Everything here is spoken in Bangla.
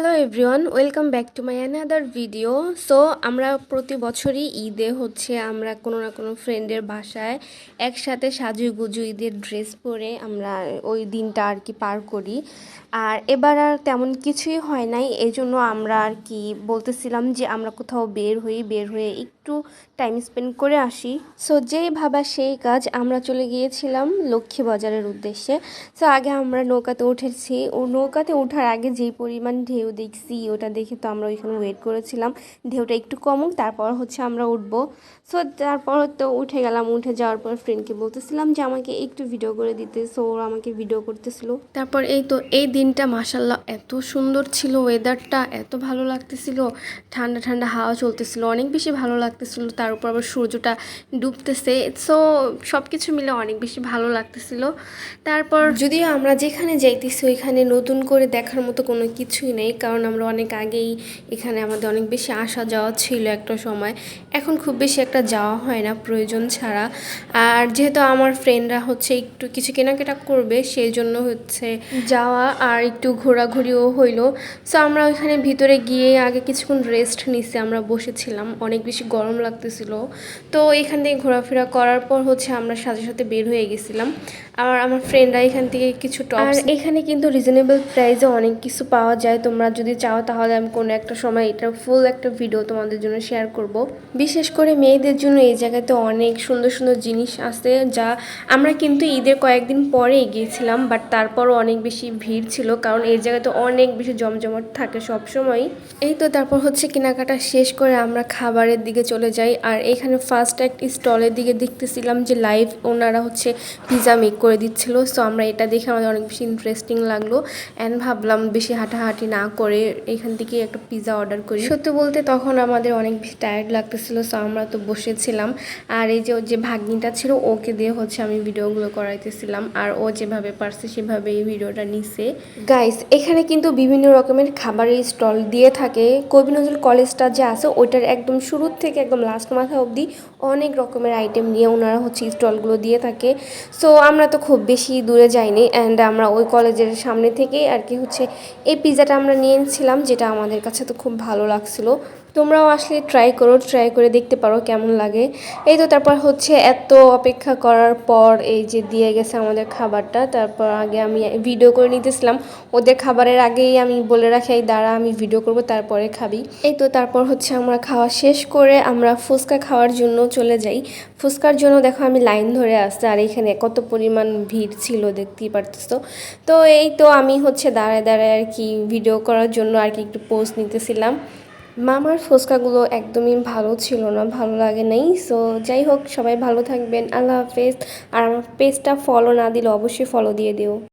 Hello everyone, welcome back to my another video. So আমরা প্রতি বছরই ঈদে আমরা কোনো না কোনো ফ্রেন্ডের বাসায় একসাথে সাজুগুজু ঈদের ড্রেস পরে আমরা ওই দিনটা আর কি পার করি। আর এবার আর তেমন কিছুই হয় নাই, এই জন্য আমরা আর কি বলতেছিলাম যে আমরা কোথাও বের হয়ে একটু টাইম স্পেন্ড করে আসি। সো যেই ভাবা সেই কাজ, আমরা চলে গিয়েছিলাম লক্ষ্মী বাজারের উদ্দেশ্যে। সো আগে আমরা নৌকাতে উঠেছি, ও নৌকাতে ওঠার আগে যেই পরিমাণ ঢেউ দেখছি ওটা দেখে তো আমরা ওইখানে ওয়েট করেছিলাম ঢেউটা একটু কমুক, তারপর আমরা উঠবো। সো তারপর তো উঠে গেলাম। উঠে যাওয়ার পর ফ্রেন্ডকে বলতেছিলাম যে আমাকে একটু ভিডিও করে দিতে, সো ওরা আমাকে ভিডিও করতেছিল। তারপর এই দিনটা মাশাল্লাহ এত সুন্দর ছিল, ওয়েদারটা এত ভালো লাগতেছিল, ঠান্ডা ঠান্ডা হাওয়া চলতেছিল, অনেক বেশি ভালো লাগতেছিল। তার উপর আবার সূর্যটা ডুবতেছে, সো সব কিছু মিলে অনেক বেশি ভালো লাগতেছিল। তারপর যদিও আমরা যেখানে যাইতেছি ওইখানে নতুন করে দেখার মতো কোনো কিছুই নেই, কারণ আমরা অনেক আগেই এখানে আমাদের অনেক বেশি আসা যাওয়া ছিল একটা সময়। এখন খুব বেশি একটা যাওয়া হয় না প্রয়োজন ছাড়া। আর যেহেতু আমার ফ্রেন্ডরা একটু কিছু কেনাকাটা করবে, সেই জন্য যাওয়া আর একটু ঘোরাঘুরিও হইলো। সো আমরা ওইখানে ভিতরে গিয়ে আগে কিছুক্ষণ রেস্ট নিছি, আমরা বসেছিলাম, অনেক বেশি গরম লাগতেছিল। তো এখান থেকে ঘোরাফেরা করার পর আমরা সাথে সাথে বের হয়ে গেছিলাম। আর আমার ফ্রেন্ডরা এখান থেকে কিছু টপ, আর এখানে কিন্তু রিজনেবল প্রাইসে অনেক কিছু পাওয়া যায়। তোমরা যদি চাও তাহলে আমি কোনো একটা সময় এটা ফুল একটা ভিডিও তোমাদের জন্য শেয়ার করব। বিশেষ করে মেয়েদের জন্য এই জায়গাতে অনেক সুন্দর সুন্দর জিনিস আছে, যা আমরা কিন্তু ঈদের কয়েকদিন পরেই গিয়েছিলাম, বাট তারপরও অনেক বেশি ভিড় ছিল, কারণ এই জায়গাতে অনেক বেশি জমজমাট থাকে সবসময়। এই তো তারপর কেনাকাটা শেষ করে আমরা খাবারের দিকে চলে যাই। আর এখানে ফার্স্ট একটা স্টলের দিকে দেখতেছিলাম যে লাইভ ওনারা পিজা মেক করে দিচ্ছিল। সো আমরা এটা দেখে আমাদের অনেক বেশি ইন্টারেস্টিং লাগলো অ্যান্ড ভাবলাম বেশি হাঁটাহাঁটি না করে এখান থেকে একটা পিজা অর্ডার করি। সত্যি বলতে তখন আমাদের অনেক বেশি টায়ার্ড লাগতেছিল, সো আমরা তো বসেছিলাম। আর এই যে ভাগ্নিটা ছিল ওকে দিয়ে আমি ভিডিওগুলো করাইতেছিলাম, আর ও যেভাবে পারছে সেভাবে এই ভিডিওটা নিছে। গাইস, এখানে কিন্তু বিভিন্ন রকমের খাবারের স্টল দিয়ে থাকে। কবি নজরুল কলেজটা যে আছে ওইটার একদম শুরুর থেকে একদম লাস্ট মাথা অবধি অনেক রকমের আইটেম নিয়ে ওনারা স্টলগুলো দিয়ে থাকে। সো আমরা তো খুব বেশি দূরে যাইনি, অ্যান্ড আমরা ওই কলেজের সামনে থেকেই আর কি এই পিজাটা আমরা নিয়ে নিয়েছিলাম, যেটা আমাদের কাছে তো খুব ভালো লাগছিলো। তোমরাও আসলে ট্রাই করে দেখতে পারো কেমন লাগে। এই তো তারপর এত অপেক্ষা করার পর এই যে দিয়ে গেছে আমাদের খাবারটা। তারপর আগে আমি ভিডিও করে নিতেছিলাম, ওদের খাবারের আগেই আমি বলে রাখি এই দাঁড়া আমি ভিডিও করব, তারপরে খাবি। এই তো তারপর আমরা খাওয়া শেষ করে আমরা ফুচকা খাওয়ার জন্য চলে যাই। ফুচকার জন্য দেখো আমি লাইন ধরে আসছি, আর এখানে কত পরিমাণ ভিড় ছিল দেখতেই পারতেছো। তো এই তো আমি দাঁড়ায় দাঁড়ায় আর কি ভিডিও করার জন্য আর কি একটু পোজ নিতেছিলাম। মামার ফুচকাগুলো একদমই ভালো ছিল না, ভালো লাগে নাই। সো যাই হোক, সবাই ভালো থাকবেন, আল্লাহ হাফেজ। আর আমার পেজটা ফলো না দিলে অবশ্যই ফলো দিয়ে দিও।